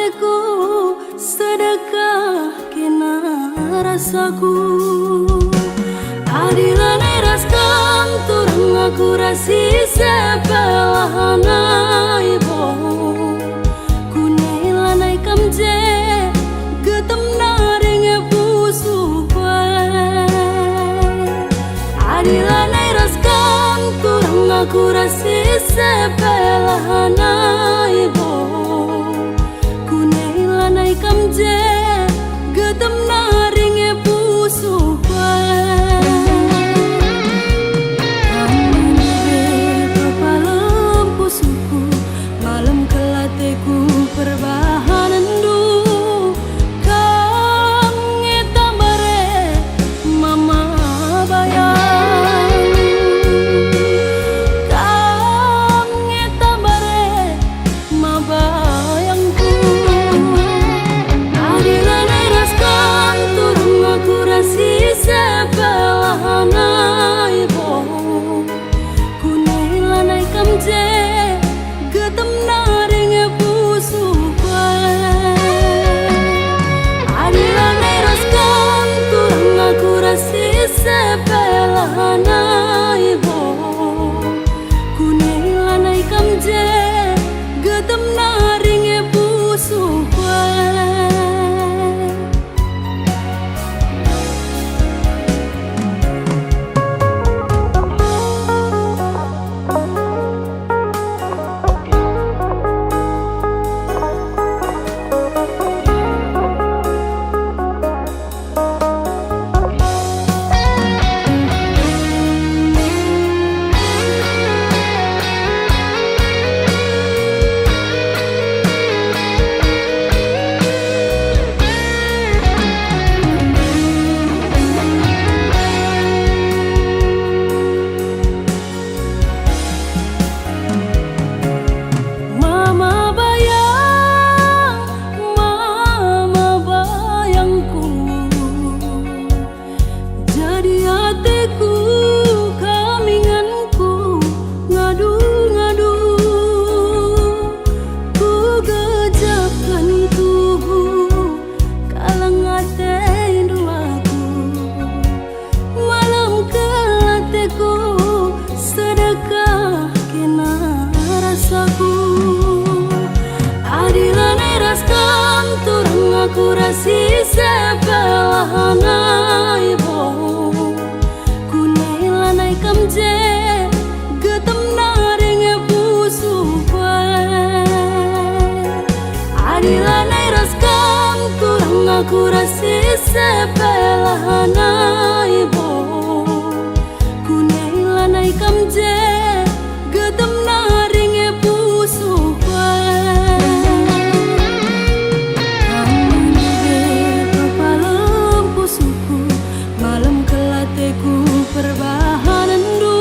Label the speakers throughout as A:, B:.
A: teku sedekah kena rasaku. Adilan eraskan turang aku rasi sepelahana ibo. Kunailanai kamje getem naring pusu kue. Adilan eraskan turang aku rasi sepelahana ibo. Kunailanai kamje getem naring pusu kue. Perbahanan du kang ngetabare mama bayang, kang ngetabare ma bayangku. Adilan eraskan turun aku rasi sepelahana ibo. Kunailanai kamje getem naring pusu kue. Adilan eraskan turang aku rasi sepelahana ibo. Kunailanai kamje getem naring pusu kue. Adilan eraskan turang aku rasi sepelahana ibo. Kunailanai kamje getem naring pusu kue. Adilan eraskan turang aku rasi sepelahana ibo. Kunailanai kamje getem naring pusu kue. Perbahanan du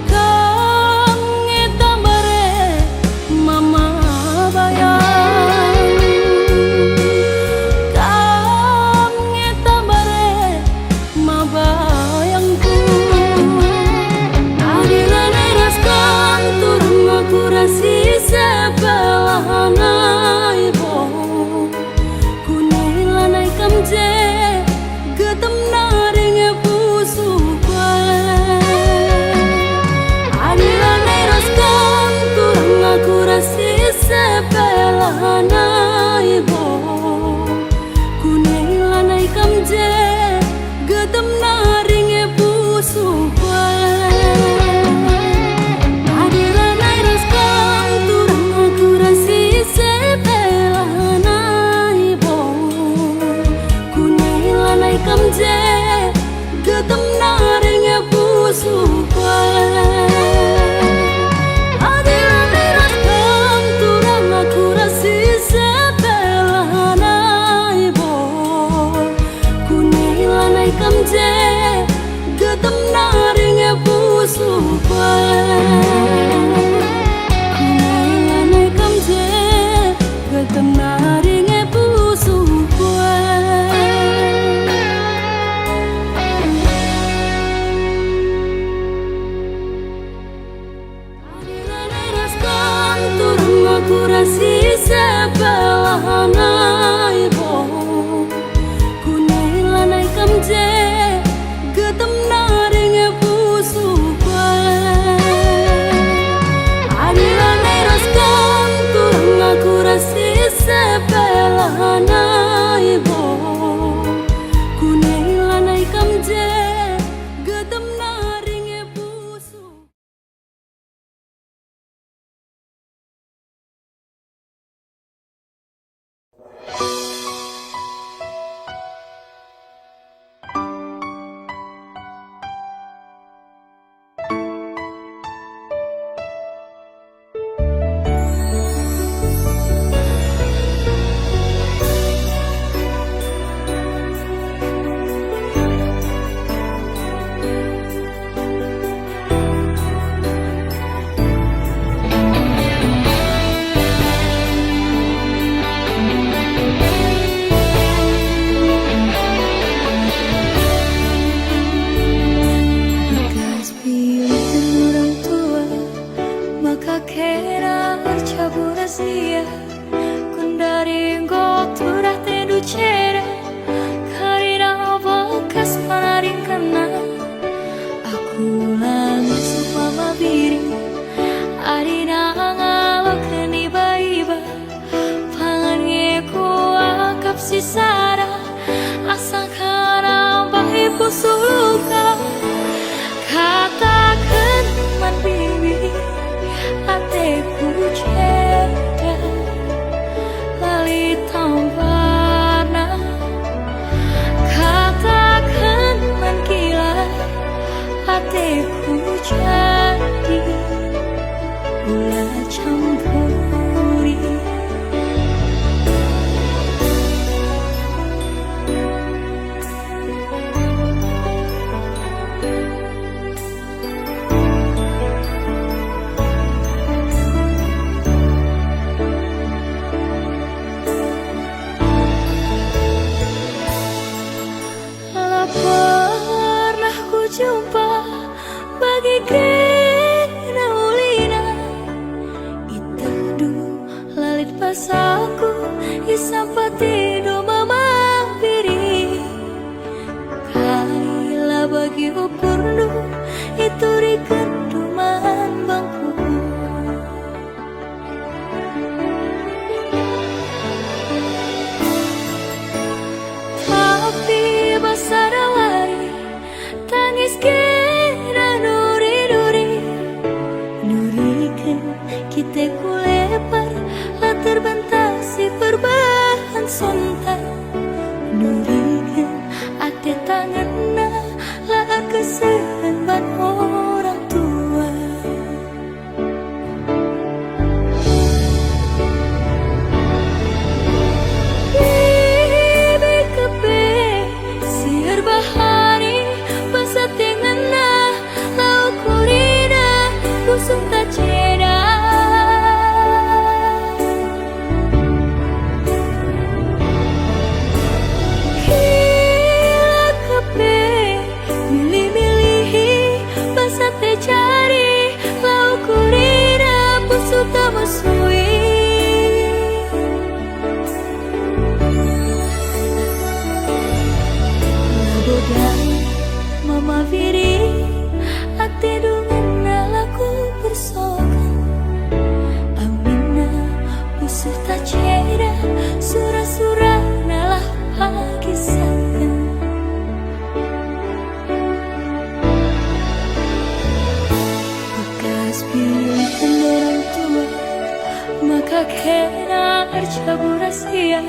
A: kang ngetabare mama bayang, kang ngetabare ma bayangku. Adilan eraskan turang aku rasi sepelahana ibo. Kunailanai kamje getem naring pusu kue. Adilan eraskan turang aku rasi sepelahana ibo. Kunailanai kamje getem naring pusu kue. Adilan eraskan turang aku rasi sepelahana ibo. Kunailanai kamje getem naring pusu kue. Adilan eraskan turang aku rasi sepelahana ibo. Kunailanai kamje getem naring pusu kue. Kunailanai kamje getem naring pusu kue. Adilan eraskan turang aku rasi sepelahana lanai bo kunai lanai kamje getem naring pusu kwan ari lanai raskan kurang aku rasi sepelanai bo kunai lanai kamje getem naring pusu. Katakan man bibi ateku ceda lali tampana katakan man gila ateku jadi gula campuri. Pernah ku jumpa bagaikan ulina itadu lalit pasaku isampati do mamampiri kaila bagi upurnu itu rikenduman bangku tapi basarawari tangis kira nuri-nuri nurikan kita kulepar lah terbentasi perbahan sontak nurikan ate tanganna lah kesehan ban orang tua. Bahari basa tengena lau kurina kusum tak ceda kila kape milih-milihi basa te cari lau kurina pusuk tak musui. Mama viri ate dengan nalaku bersokan amina usuh tak cera surah-surah nalah pagi sayang bekas pilihan orang tua maka kena arcabu rahasia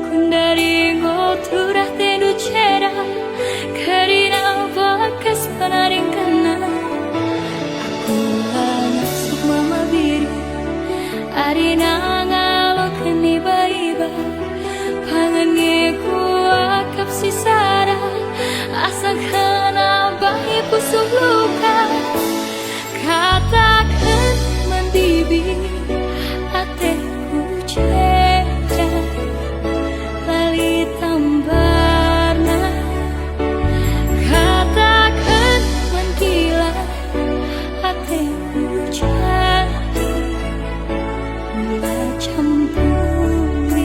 A: kundari ngoturah tendu cera karina bakas penaring kana aku langsung mama biri arina ngalo keni baiba pangannya ku akap sisara asa kana bahi pusuk luka katakan mandibi ateku ceda lali tambarna katakan mengkila ateku jadi gula campur.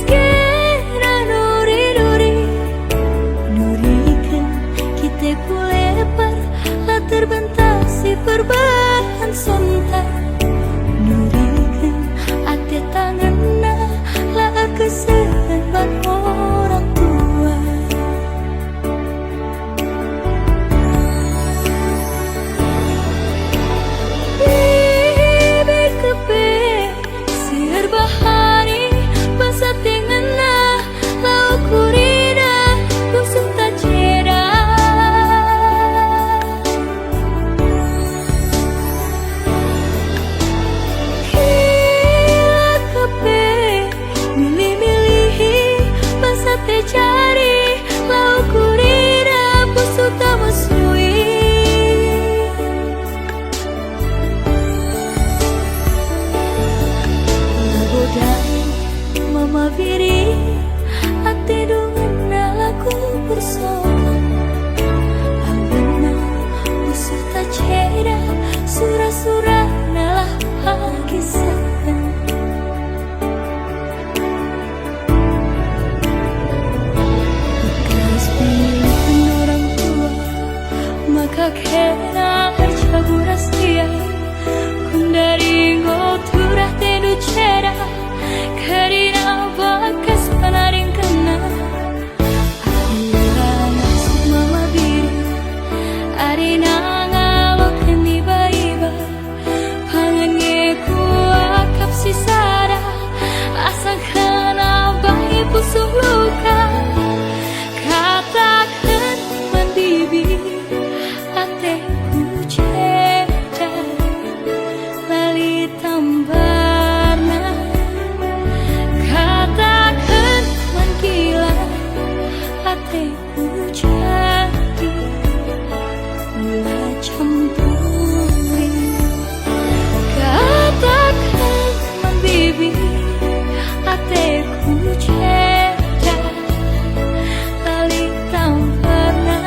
A: kera nuri-nuri nurikan kita pulepar lah terbentasi perubahan sontak nurikan ate tanganna lah keseban orang tua bibi kepe siar bahari basa tengena lau kurina busuk tak cera kila kepe milih-milihi basa te cari lau kurina busuk tak musui labodai mama viri ate dungana laku bersokan ambena busuk tak cera surah-surah nalah pakisakan bekas pilihan orang tua maka kena harcaburas dia kundari ngoturah tedu cera karina bakas panaring kena arina nasib mama biri arina ngalokan iba-iba pangannya kuakap si sada asang kena bayi busuk luka katakan man bibi ateku ceda lali tambarna katakan man gila ateku jadi mula campuri katakan man bibi ateku ceda lali tambarna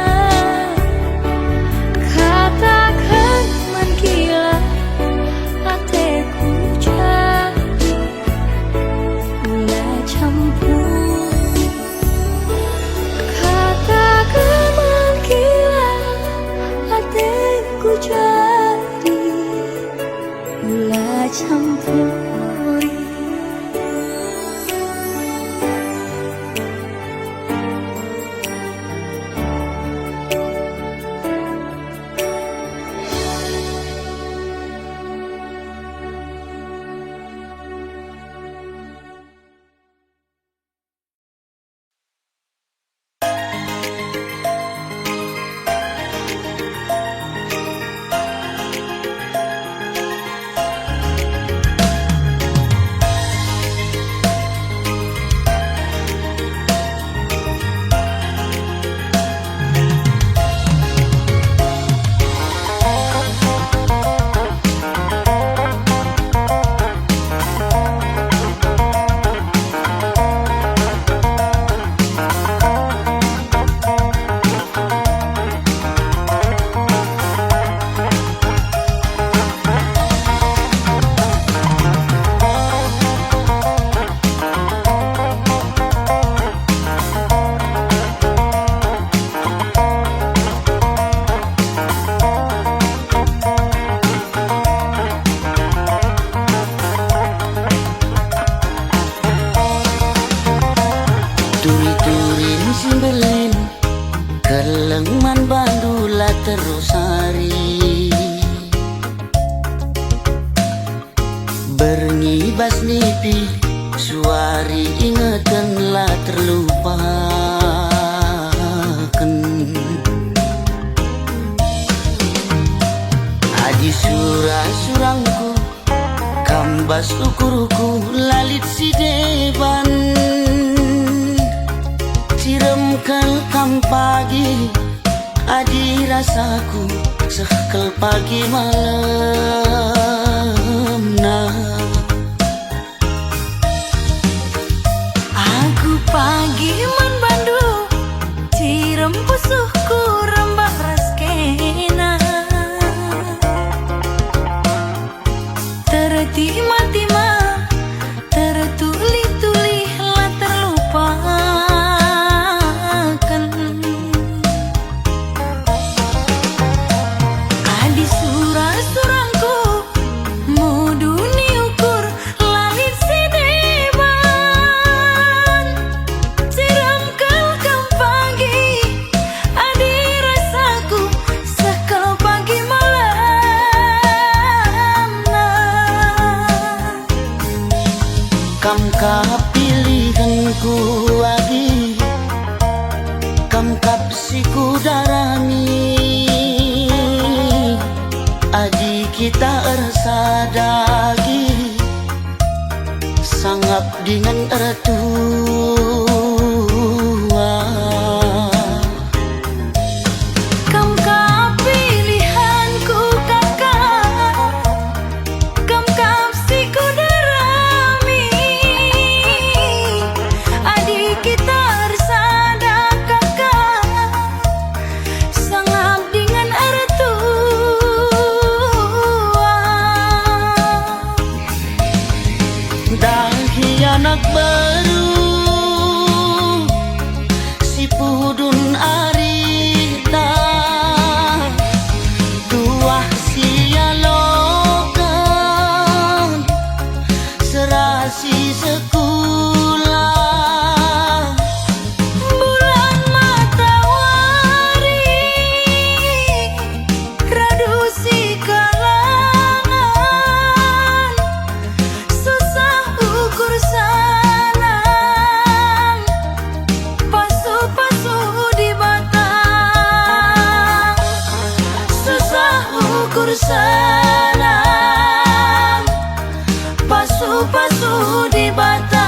A: katakan man gila ateku jadi mula campuri katakan man gila ateku jadi mula campuri
B: Turi-turin simbelin kelengman bandula terus hari berngibas nipi suari ingetanlah terlupakan aji surah-surangku kambas ukuruku lalit si deban siremkel kam pagi adi rasaku sekel pagi malam nah
A: aku pagi man bandu cirem pusuhku rembak raskena tertima-tima tertuli-tuli lat
B: sanggap dengan ertua.
A: Kam ka pilihanku kakak, kam kapsiku darami, adik kita bersada kakak, sanggap dengan ertua.
B: Dahi anak baru si pudun arita, tuah sialokan serasi sekolah.
A: Bulan matahari radu si kalangan, susah ukur sanang, pasu-pasu di batang, susah ukur sanang, pasu-pasu di batang.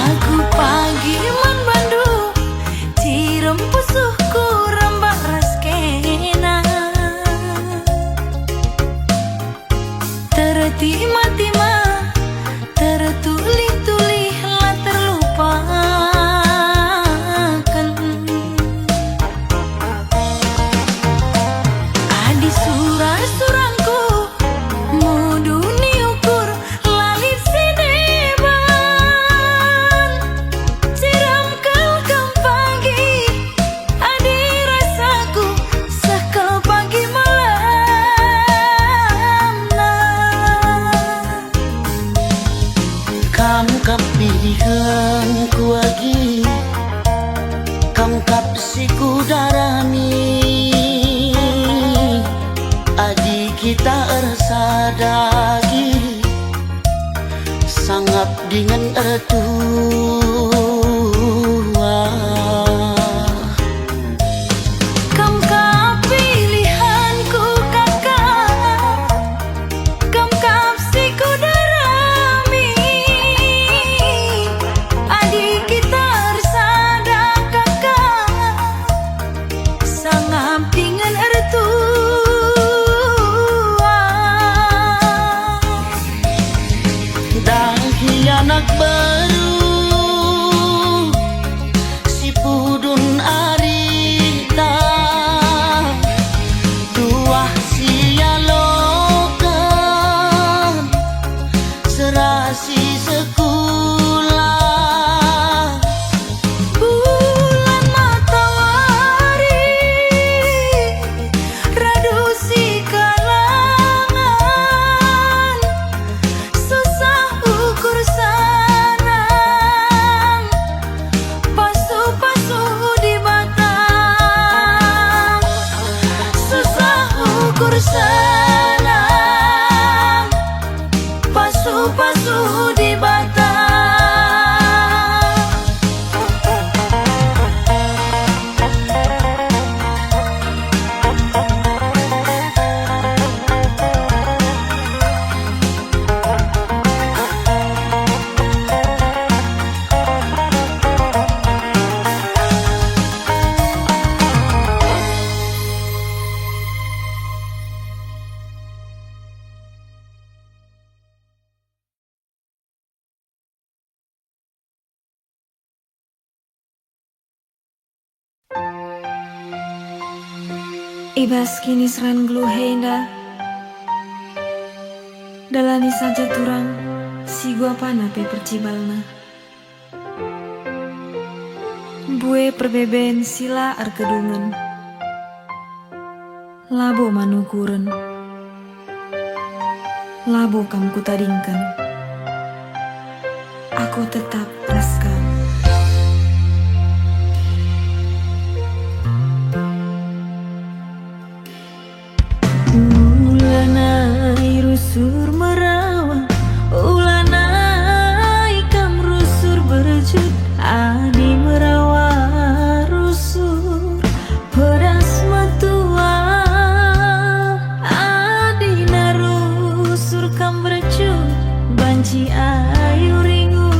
A: Aku pagi man Bandung, cirem pusuhku rembak raskena, tertima-tima, tertulih-tulih lah terlupakan. Adi surah-surangku muduni ukur lalip sideban, siram kalkam pagi adi rasaku sakal pagi malam nah.
B: Kam kap pilihanku lagi, kam kap siku darami, adik kita ersadagi sanggap dengan ertua.
A: Kam ka pilihanku kakak, kam kapsiku darami, adik kita bersada kakak, sanggap dengan ertua.
B: Dahi anak baru si pudun arita, tuah sialokan serasi sekolah.
A: Bulan matahari radu si kalangan, susah ukur sanang, pasu-pasu di batang, susah ukur sanang, pasu-pasu di batang. Ibas kini seran gluhenda, dalani saja turang si gua pana pe percibalna. Bue perbeben sila arkedungan labo manukuren labo kam kutadingkan aku tetap raska. Ulanai rusur merawa, ulanai kam rusur berjut, adi merawa rusur pedas matua, adi narusur kam berjut banci ayu ringu,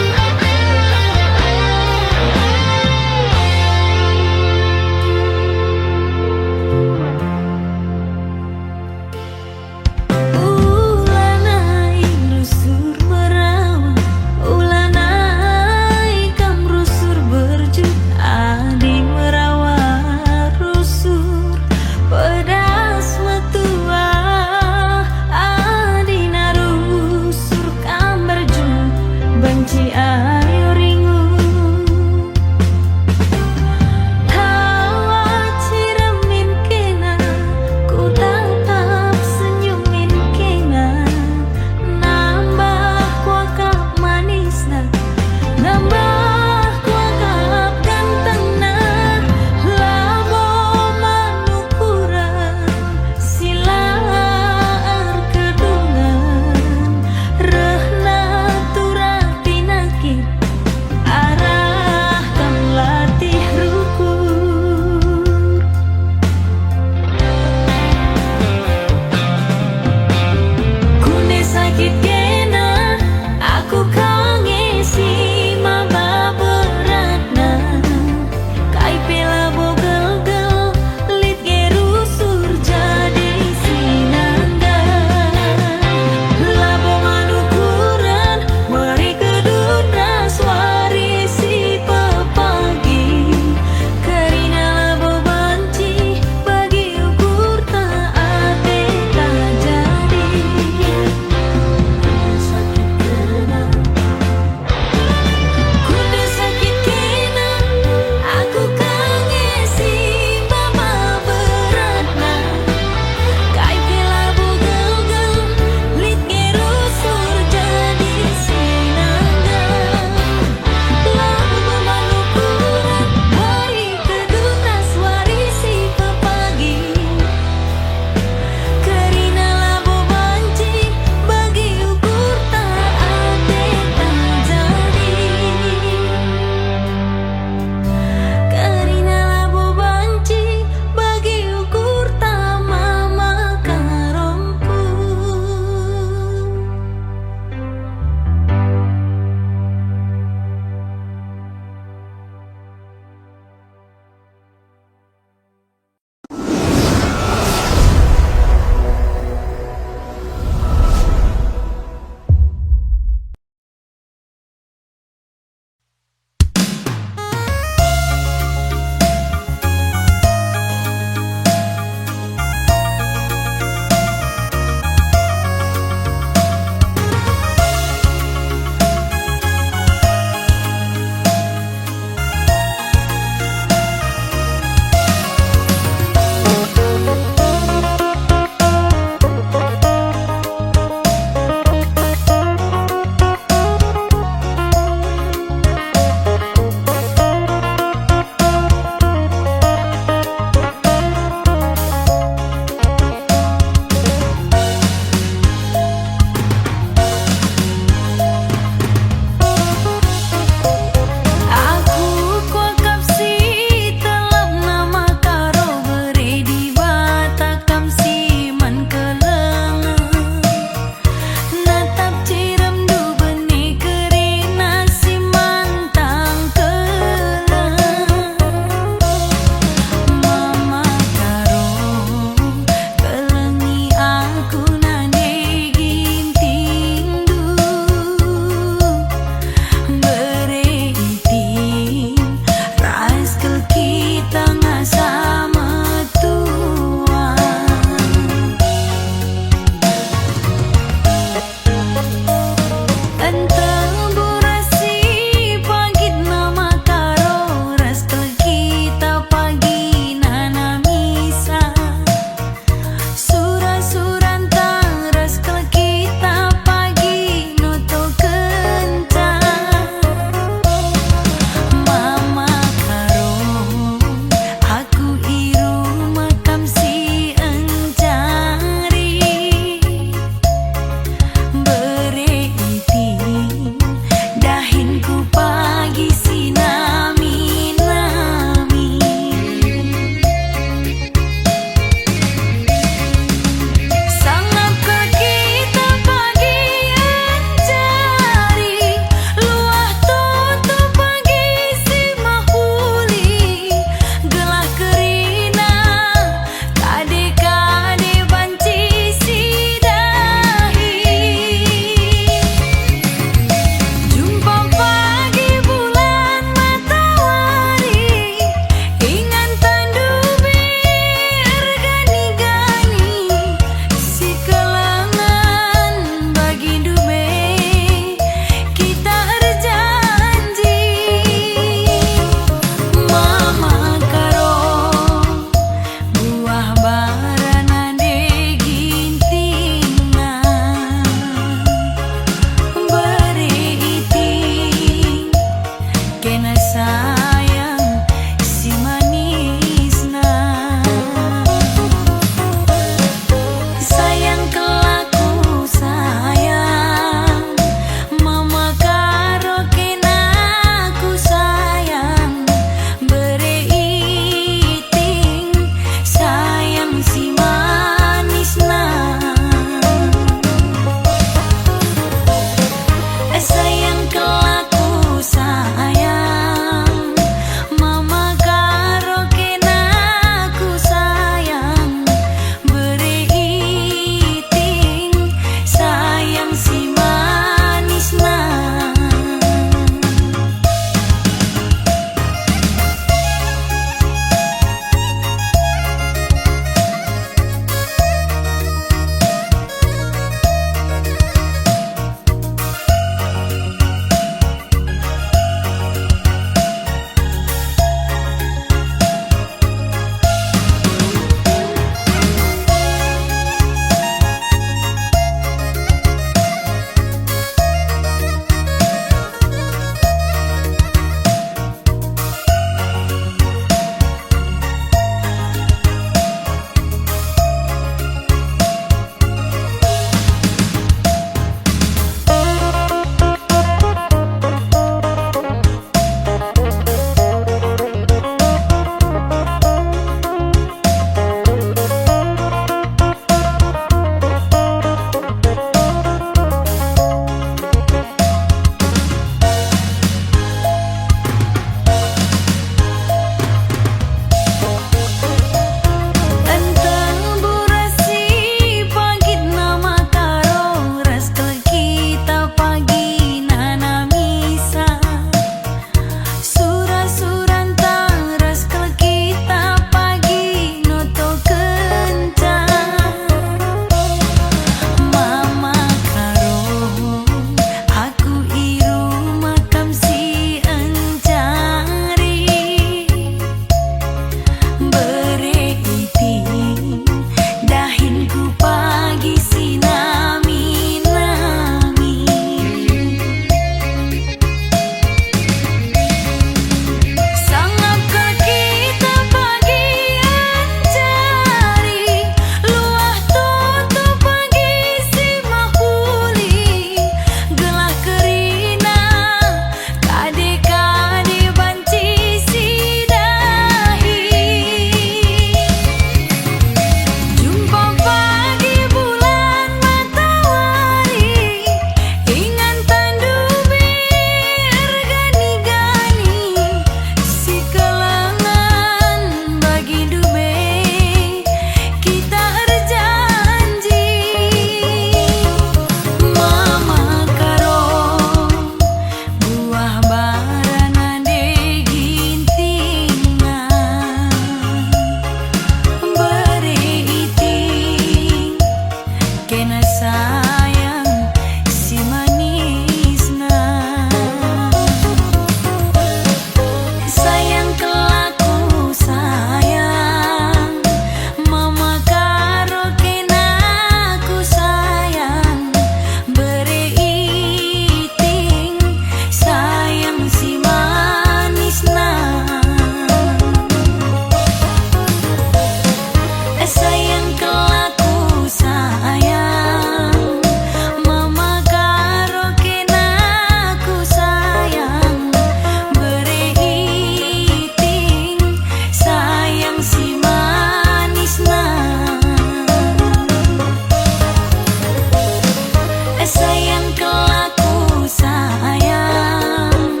A: kelaku sayang,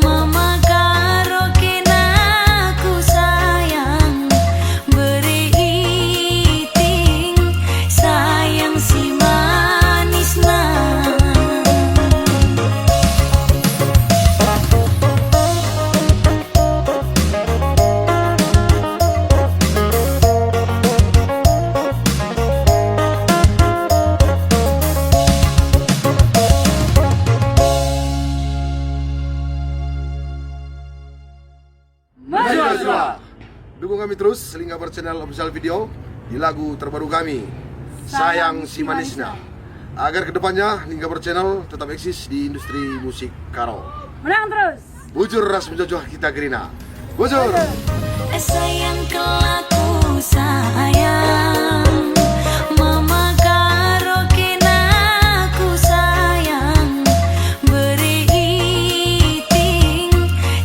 A: mama karo kena ku sayang, beri iting sayang si manisna.
C: Dukung kami terus Lingkabar Channel Official Video di lagu terbaru kami, Sayang Si Manisna, agar kedepannya Lingkabar Channel tetap eksis di industri musik karo.
D: Menang terus.
C: Bujur ras menjojoh kita gerina. Bujur.
A: Sayang kelaku sayang, mama karo kena ku sayang, beri iting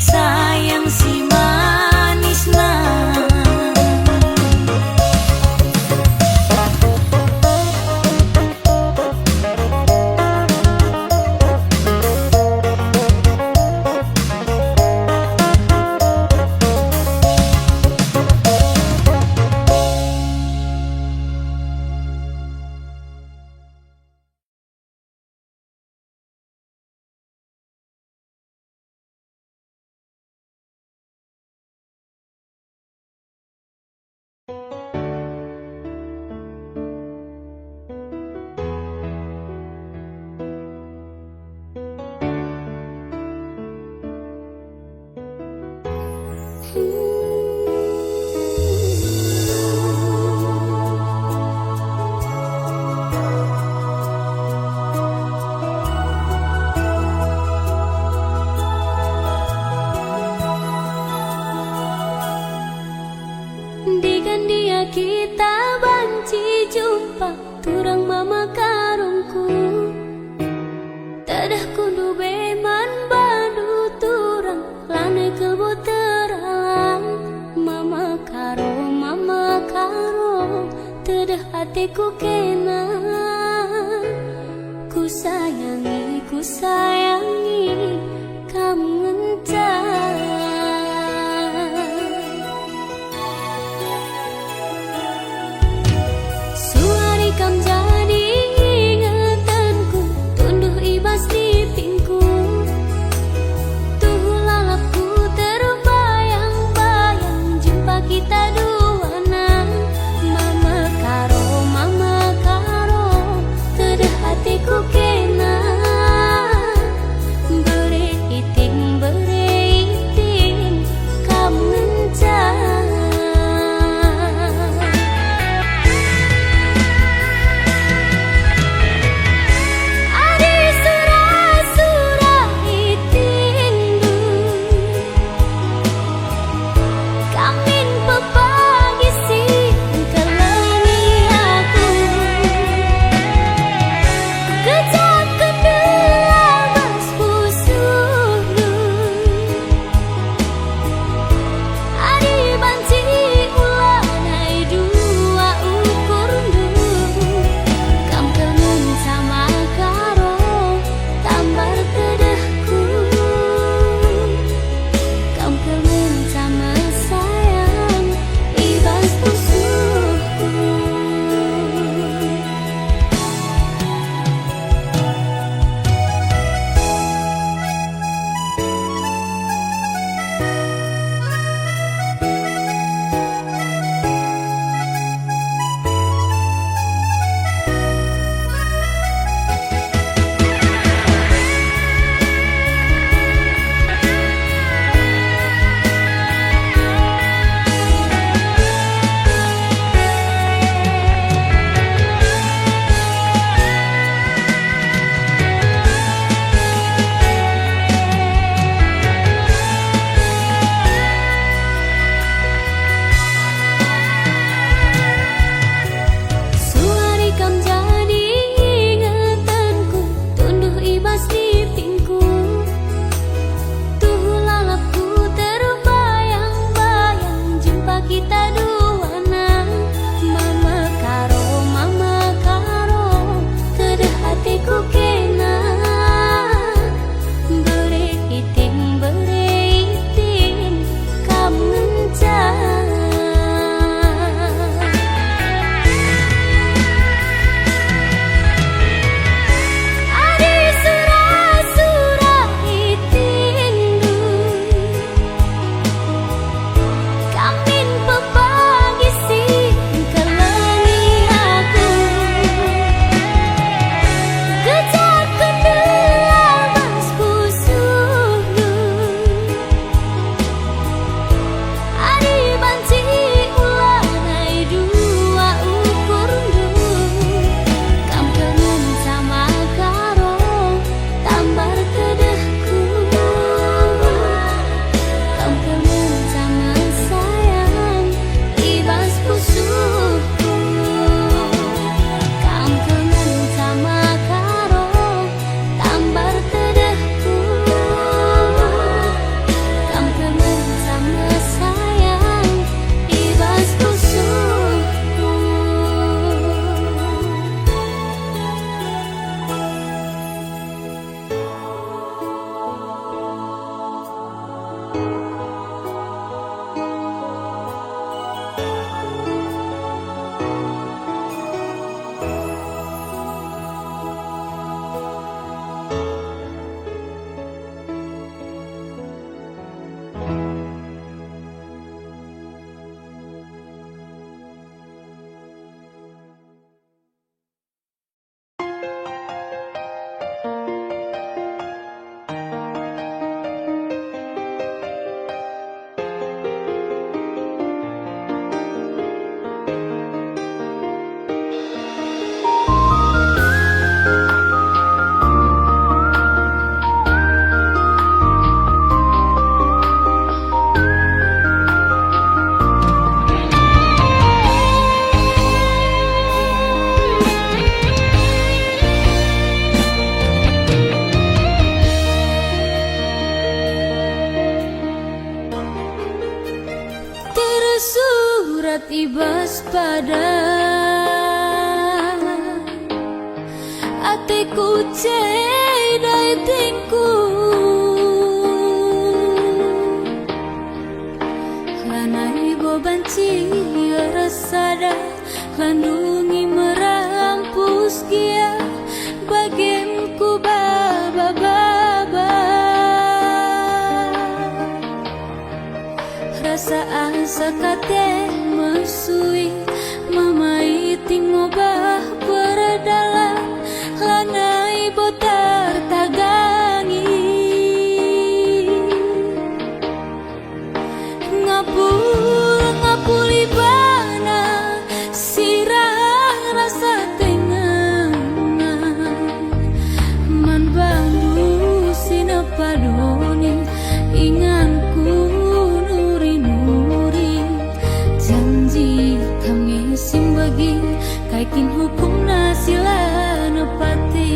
A: sayang si manisna. Digan dia kita banci jumpa turang mama karungku, tadah kundu beman badu turang lane kelbo teralang, mama karo tadah hatiku kena, ku sayangi kamu entah. Kam jadi ingatanku, tunduh ibas di pingku, tuh lalapku terbayang-bayang jumpa kita duana, mama karo tadah hatiku kena, sempat ibas pada atiku cedai tingku lanai bobanci rasada landungi merampus gia bagemku baba rasa asa kate mesui mamai tingobah berdalam lanai botar tagangi ngapuli bana sirah rasa tenang man bandu sinapadoni inganku nuri janji kami simbagi kaikin hukum nasila nepati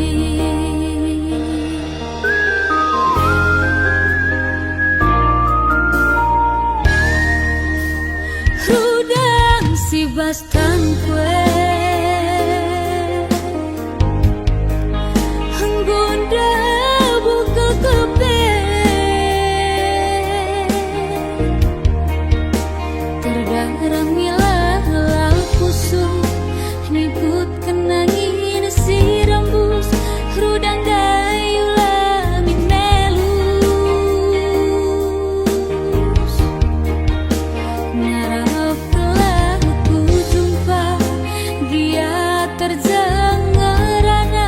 A: rudang si bastan kue Gunda buka kepe terdarah milah kusum nikut kenangin si rembus rudang gayula minelus ngarap telah ku jumpa dia terjangarana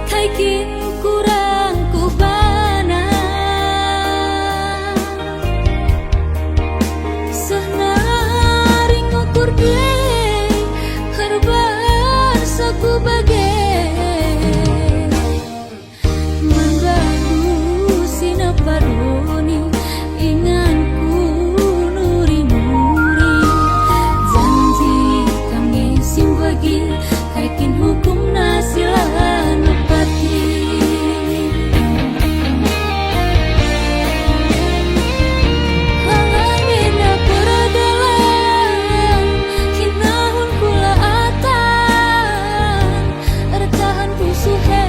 A: kaikin kurang kubana senaring ukur deh herban saku bagai mengganggu sinapadoni inganku nuri janji kami simbagi kaikin hukum nasilah nepati halang beda peradalan kinahun pula atan ertahan pusuhe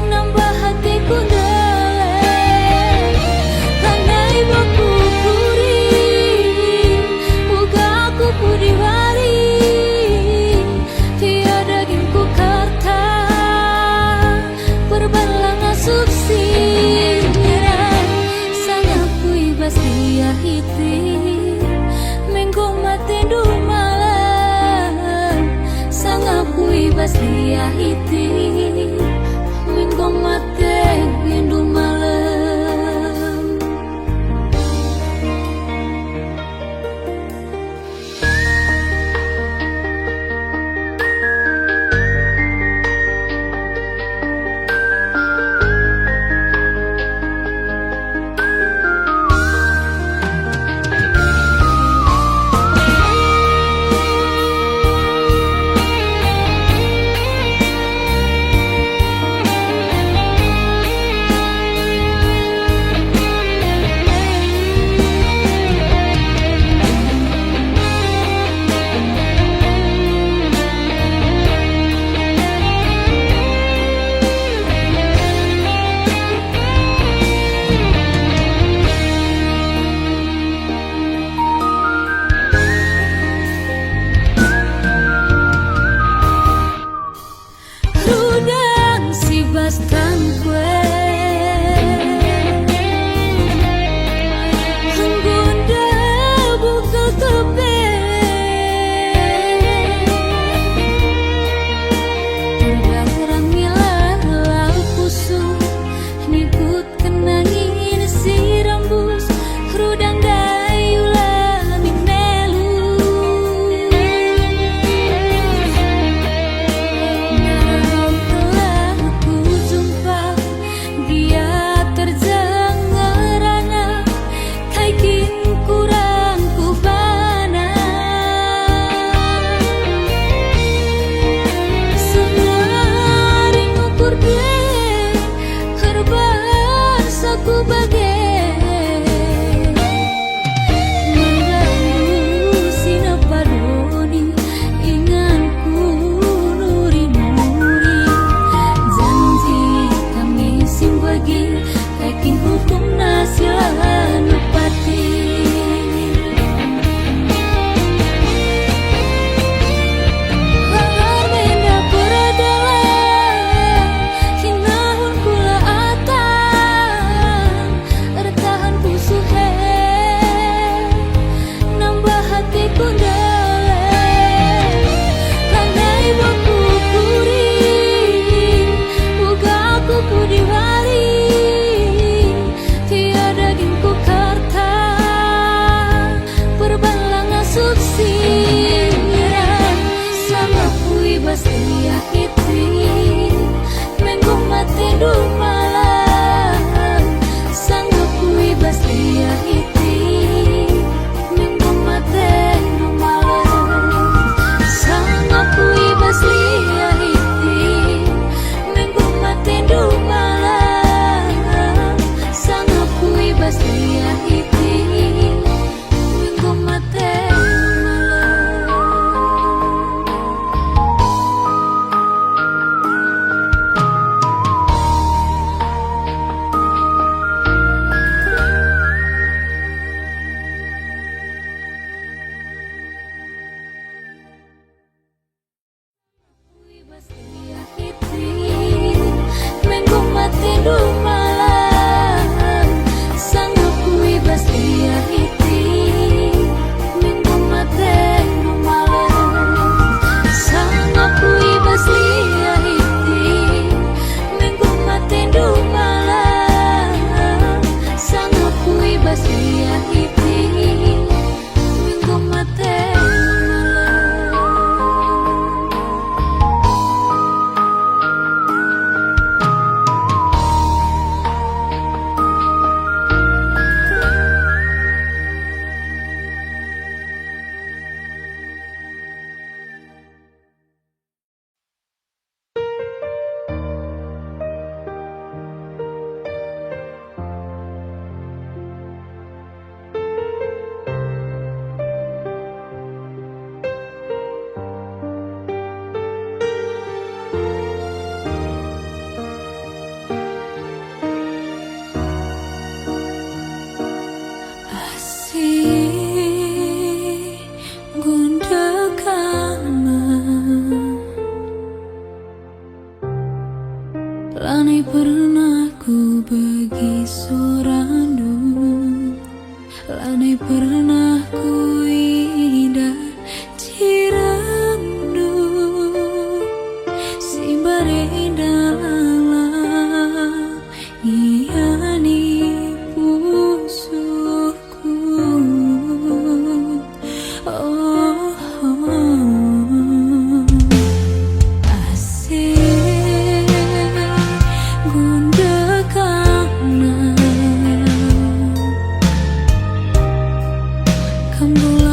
A: nambah hatiku delek lanai baku puri buka aku pudi wali tiada ginku kata berbalang asup singeran sangat puibas dia hiti mengko mati du malam sangat puibas dia hiti mengko mati du malam Lanai pernah ku bagi sorandu, lanai pernah ku ida cirandu, si bare dalala iya ni pusuku. Oh, asik gunda kana kambuh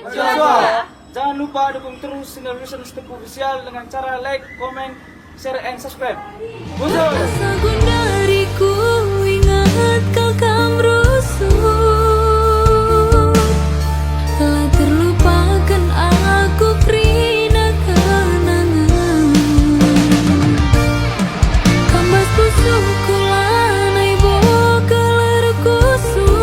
D: Joshua. Jangan lupa dukung terus Single Vision Step Official dengan cara like, comment, share, and subscribe. Khusus.
A: Sagun dariku ingat kau kan rusuk, telah terlupakan aku krina kenangan. Kambas busukku lanai bokelar kusuk.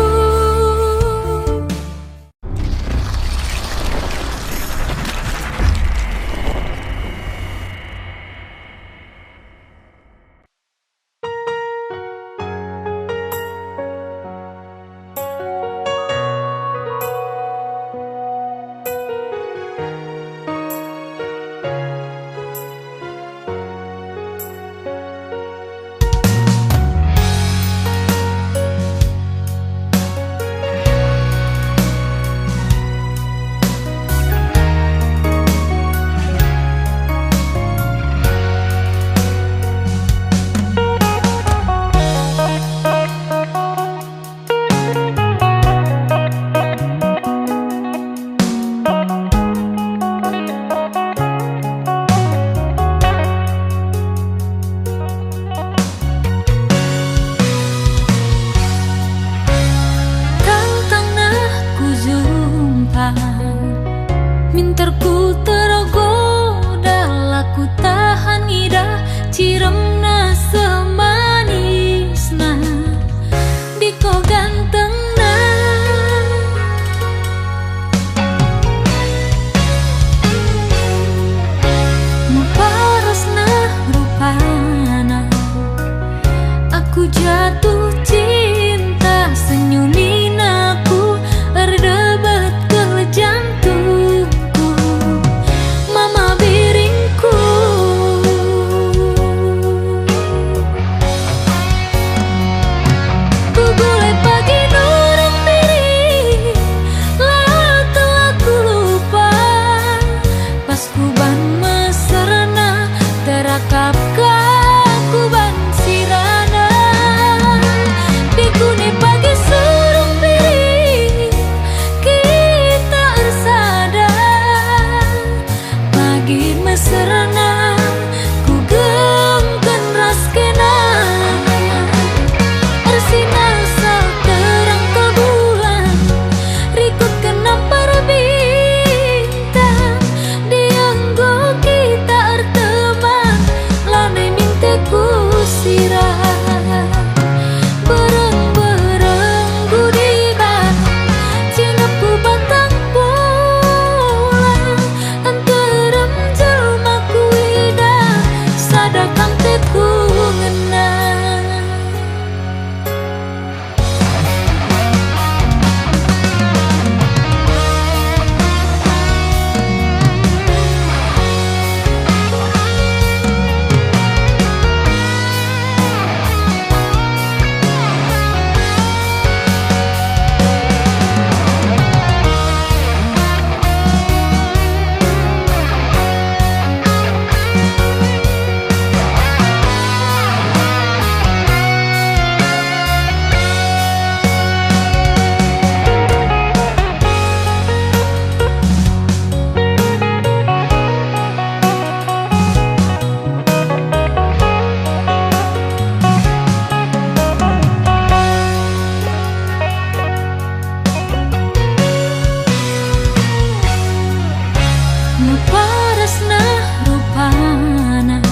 A: Minterku tergoda laku tahan ida ciremna semanisna diko gantengna muparosna rupana aku jatuh cinta senyulinaku erdebat ke jantung mama biringku. Ku boleh pagi nurung diri lah telah ku lupa pas ku ban meserna terakap ku ban sirana dikuni pagi surung diri kita ersada pagi meserna ku gengken raskena ersinar sal terang ke bulan rikut kenampar bintang dianggo kita erteman lane minteku sirah bereng-bereng gudiban cinepku batang pulang anterem jelmaku ida sadakang teku ngenang. Muparasna rupana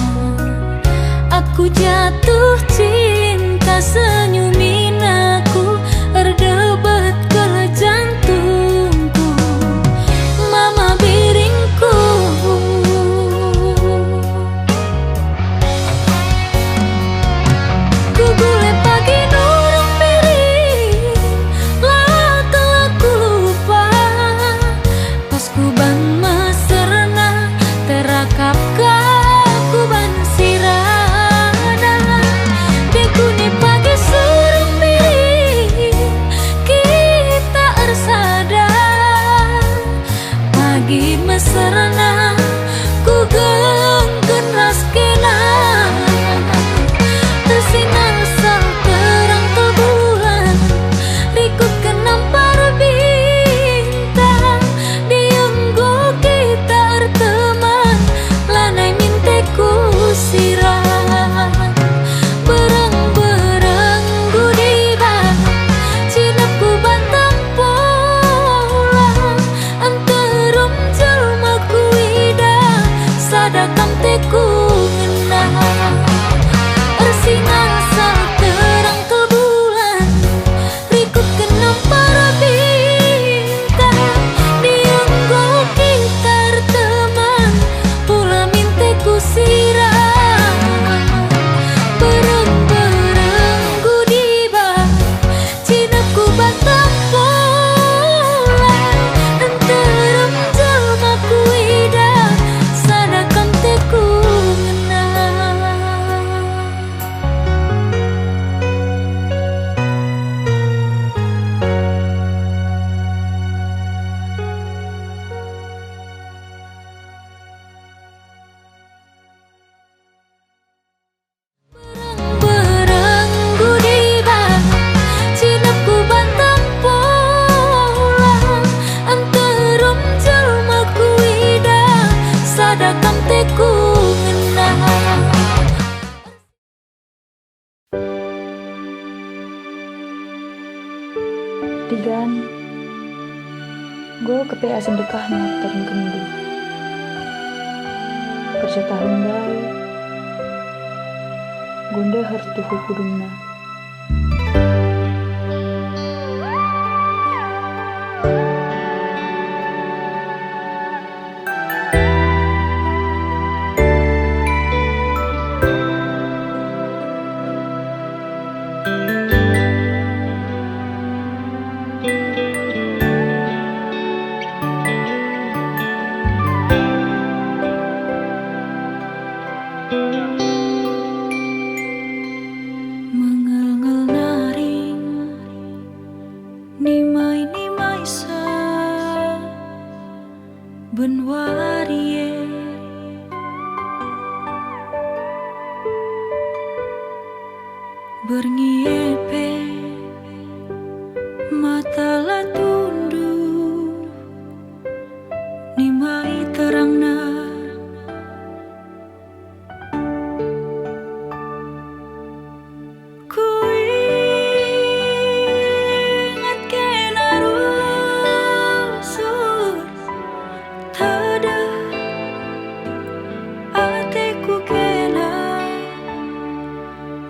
A: aku jatuh cinta senyumin aku erdebat ke jantungku mama biringku. Ku boleh pagi nurung diri lah telah ku lupa pas ku ban meserna terakap ku ban sirana dekuni pagi surung diri kita ersada pagi meserna ku gengken raskena tersinar sal terang ke bulan rikut kenampar bintang di
E: Gue ke PA sedekahnya tarin kendu. Kerja tahun baik. Gonde harus tuh kudungna.
A: Mengel-ngel naring nimai-nimai sa ben warie berngiyepe mata la tunduh nimai terangna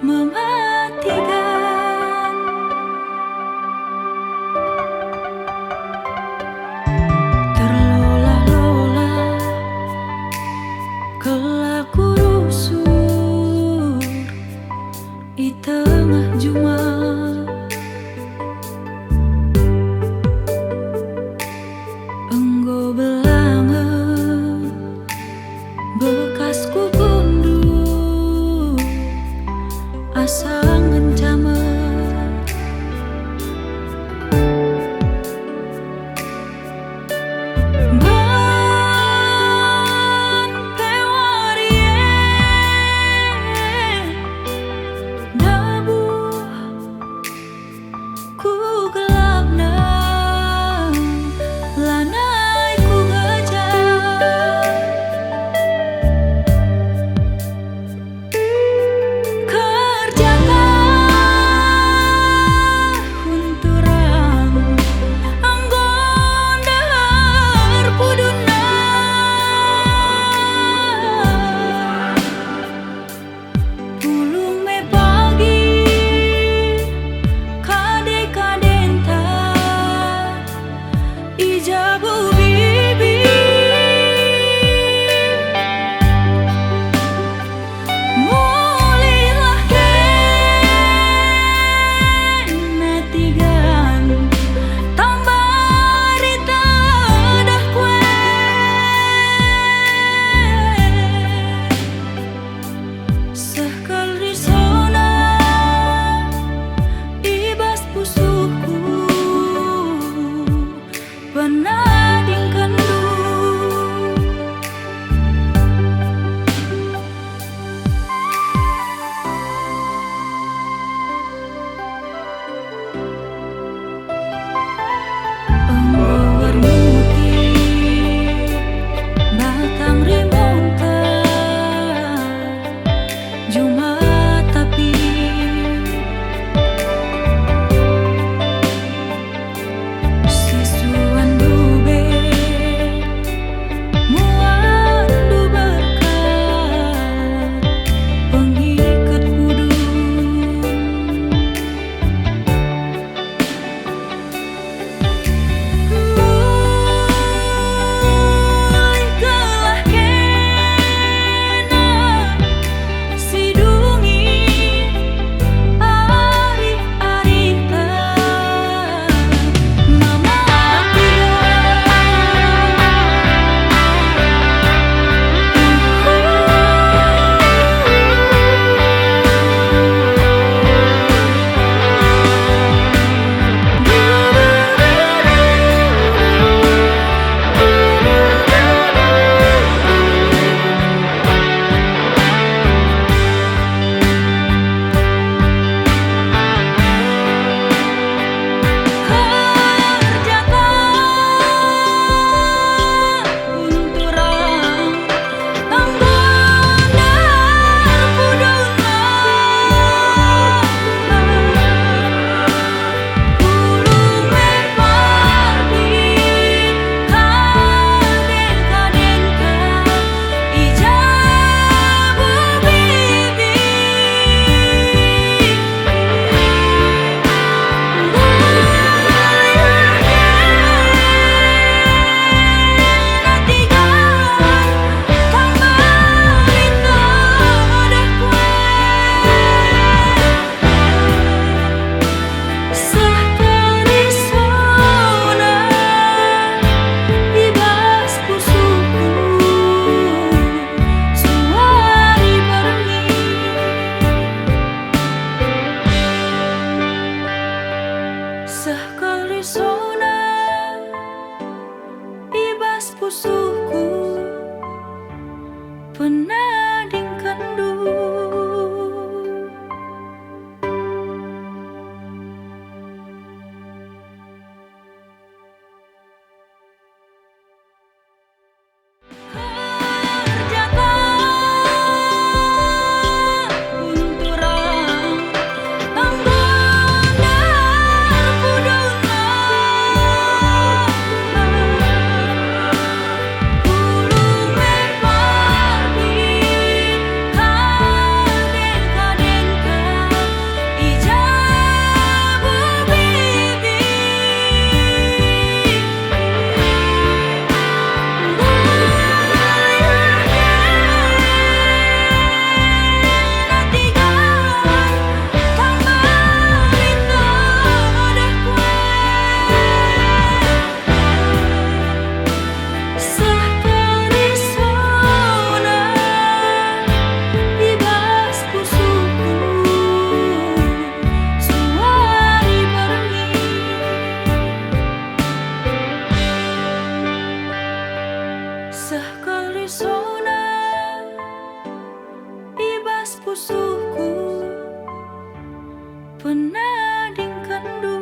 A: mematikan terlola-lola kelaku rusur di tengah Jumat enggo belangen bekasku gunduh asa ngencamet ban pewarie nabuh ku gelapna lanai ku gajah pernah di pusuku penading kandu. Pusuku penading kandu.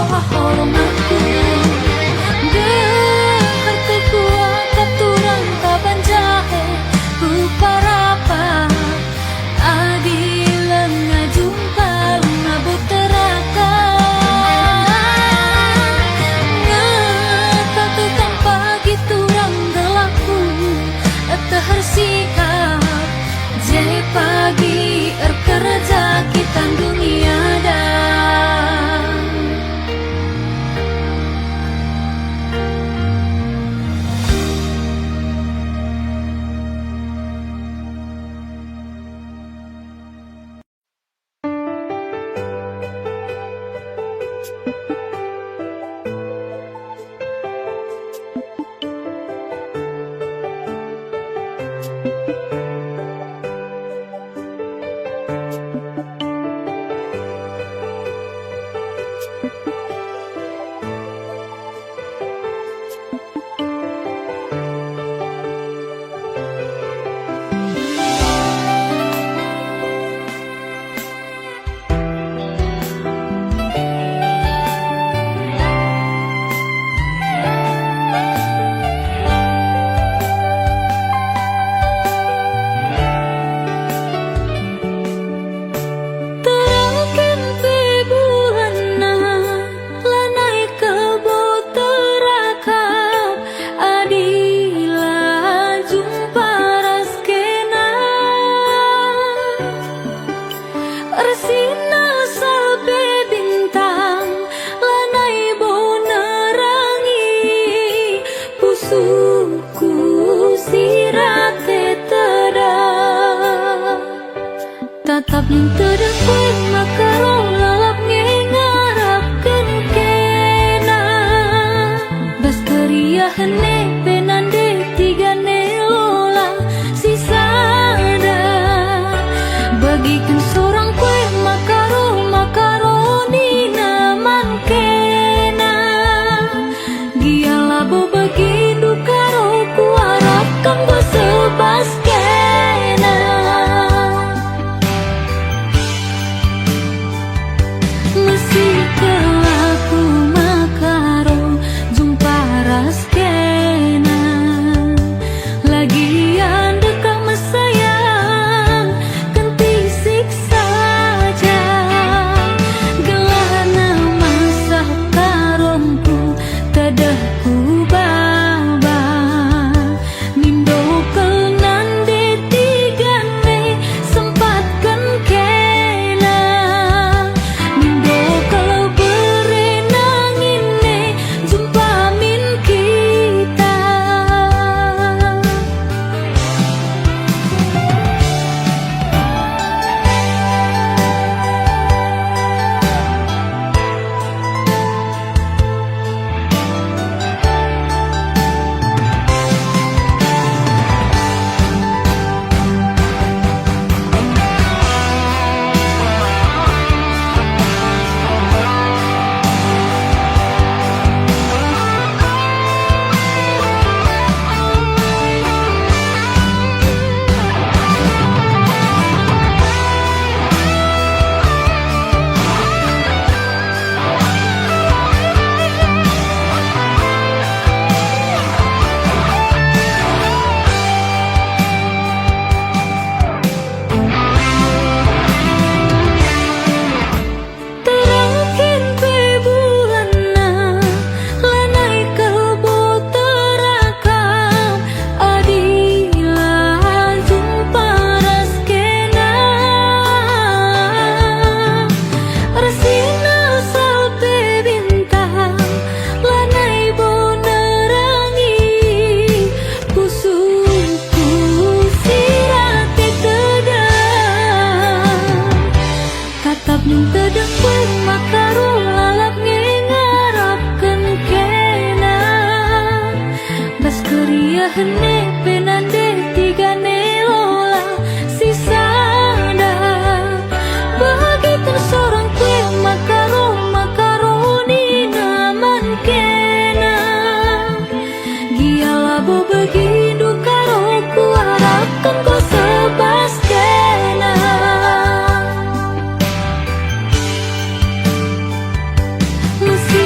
A: hormatku dehar kuat katuran taban jahe rupa-rapa adilan ngajumpa ngabut teraka ngatakan pagi turang delaku tehar sikap je pagi kerja kita dunia dah. Tatap ning terdepan makaro lalap ngarapkeun kena bas keriahan ne penande tiga nelola sisada bagikan seorang kue makaroni naman kena giala bo bagi dukaro ku harapkan go sebas kena masih kelaku makaro jumpa ras kena lagian dekat mesayang ganti siksa saja gelana masa karomku tadahku baba nindo kenan de tigane sempatkan kena nindo kalau berenang ini jumpa min kita terangkin pe bulana lanai kalbo terakam adila jumpa ras kena rasina salpe bintang lanai bo nerangi pusuku sirate tedang tatap ning tedengkeun makaro lalap ngarapkeun kena bas keriahan ne penande tiga nelola sisada bagikan seorang kue makaroni naman kena giala bo bagi dukaro ku harapkan ko sebas kena masih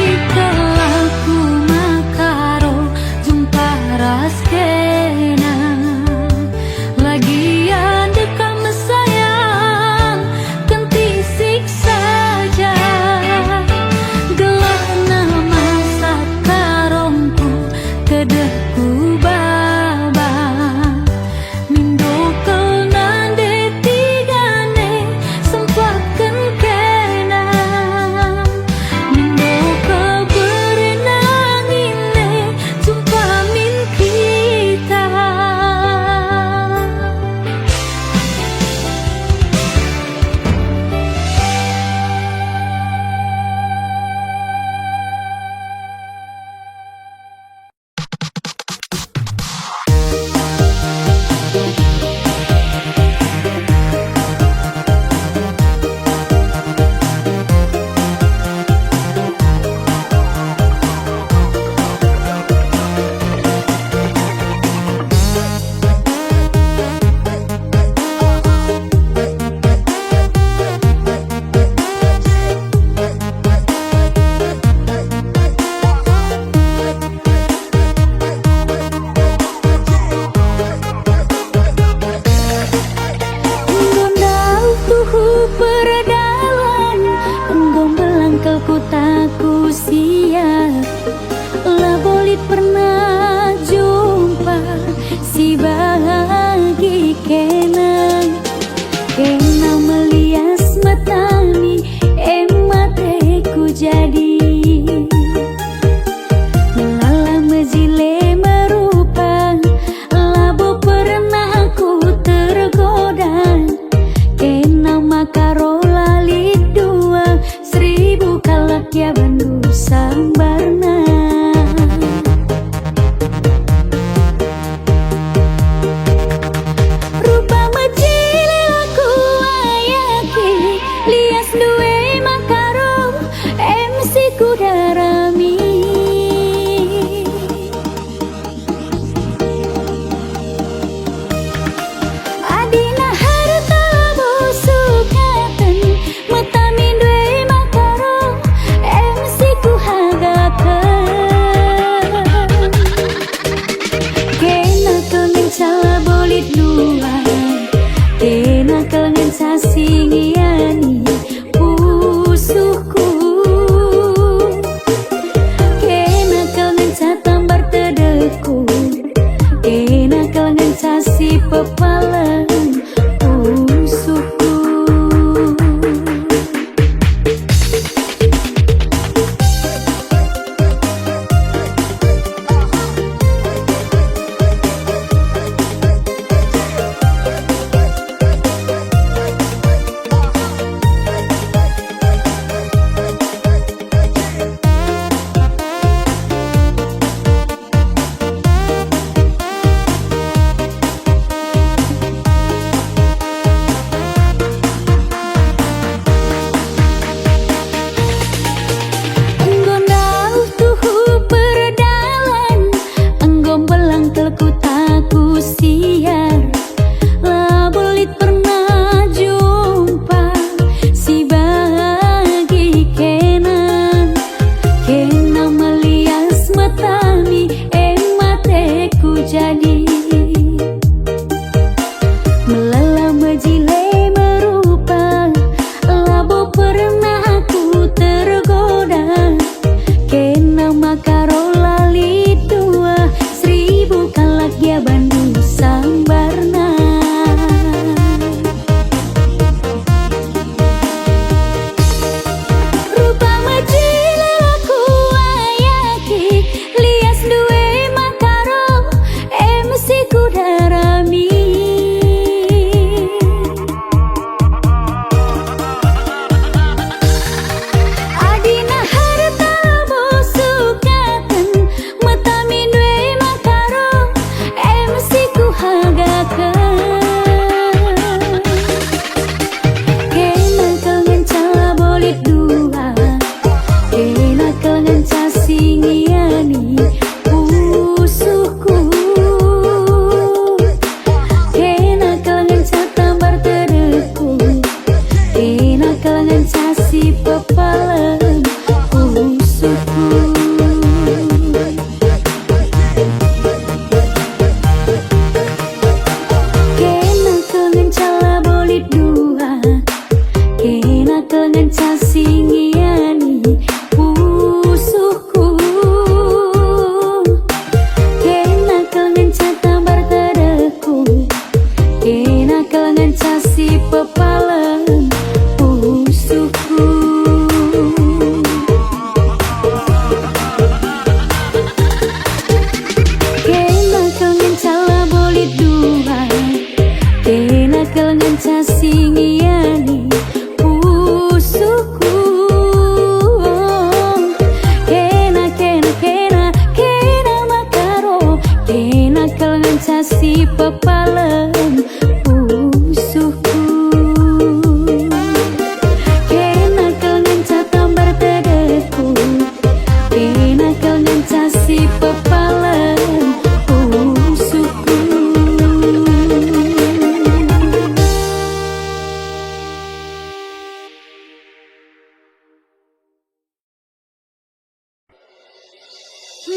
A: siap. Lah boleh pernah jumpa si bagi kenang melias matami mateku jadi melala mejile merupa labo pernah aku tergoda kena makaro lali dua 1000 kalak ya bandu sambarna. Rupa mejile laku ayaki lias duwe makaro MC kudarami. Adina harta busukatan matamin duwe makaro MC ku hagakan. Kena kangen salah bolit dua kena kangen sasingiani pusuhku kena kangen satambar tedeku kena kangen sasi pepalan pusuhku.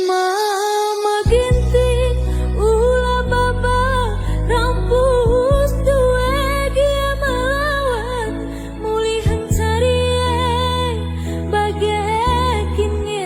A: Mama ginting ulah baba rampus duwe dia melawan mulihan cari bagai kini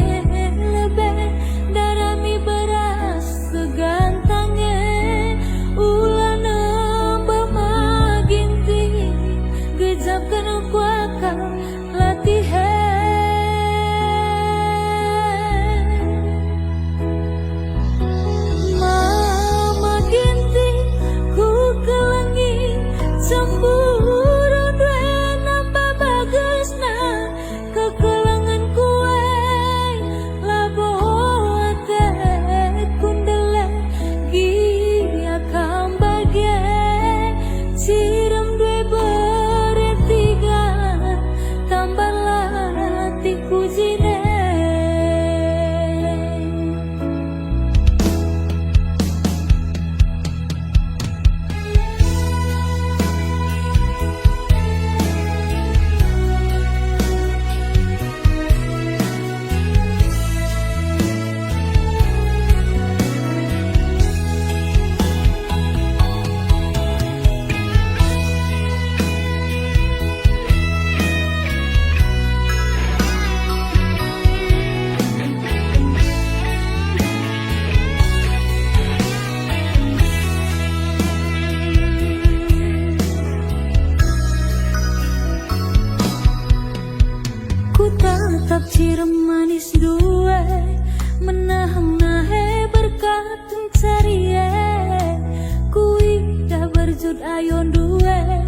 A: sirem manis dua menahang nahe berkat pencarian kui dah berjud ayon dua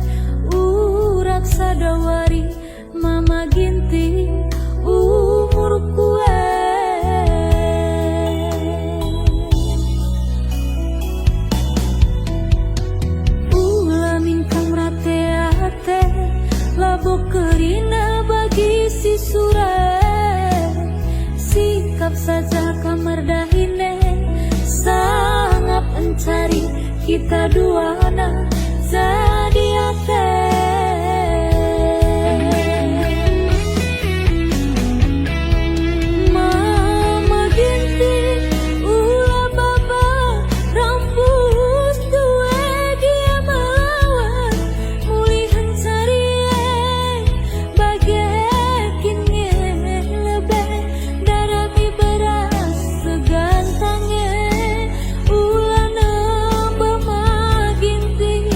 A: urak sadawari mama ginti umur kue ulamin kang rate ate labo kerina bagi si surat sikap saja kamar dahine sangat mencari kita dua anak jadi ate mama ginti ulah baba rambut dua dia melawan mulihan cari bagaikinnya lebih darami beras segantangnya ulah nambah maginti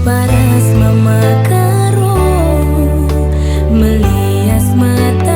A: paras mama karo melias mata